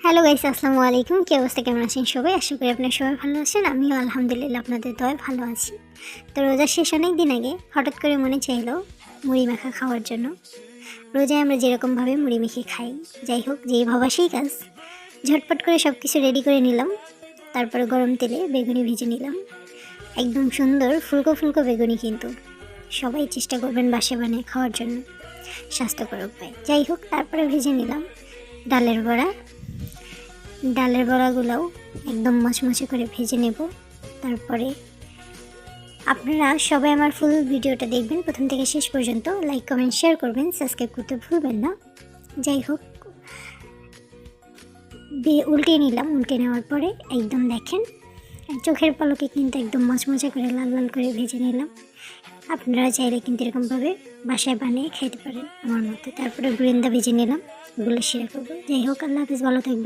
Hello guys, আসসালামু আলাইকুম। কি অবস্থা, কেমন আছেন সবাই? আশা করি আপনারা সবাই ভালো আছেন। আমিও আলহামদুলিল্লাহ আপনাদের দয়ায় ভালো আছি। তো রোজার শেষ অনেক দিন আগে হঠাৎ করে মনে চাইলো মুড়ি মাখা খাওয়ার জন্য। রোজায় আমরা যেরকমভাবে মুড়ি মেখে খাই, যাই হোক যেই ভাবা সেই কাজ। ঝটপট করে সব কিছু রেডি করে নিলাম। তারপরে গরম তেলে বেগুনি ভেজে নিলাম। একদম সুন্দর ফুলকো ফুলকো বেগুনি, কিন্তু সবাই চেষ্টা করবেন বাসায় বানিয়ে খাওয়ার জন্য, স্বাস্থ্যকর উপায়। যাই হোক, তারপরে ভেজে নিলাম ডালের বড়াগুলোও একদম মচমচে করে ভেজে নেব। তারপরে আপনারা সবাই আমার ফুল ভিডিওটা দেখবেন প্রথম থেকে শেষ পর্যন্ত, লাইক কমেন্ট শেয়ার করবেন, সাবস্ক্রাইব করতে ভুলবেন না। যাই হোক, উল্টিয়ে নিলাম। উল্টে নেওয়ার পরে একদম দেখেন চোখের পলকে কিন্তু একদম মচমচে করে লাল লাল করে ভেজে নিলাম। আপনারা চাইলে কিন্তু এরকমভাবে বাসায় বানিয়ে খেতে পারেন আমার মতো। তারপরে গুরিন্দা ভেজে নিলাম, ওগুলো শেয়ার করবো। যাই হোক, আল্লাহ হাফিজ, ভালো থাকবেন।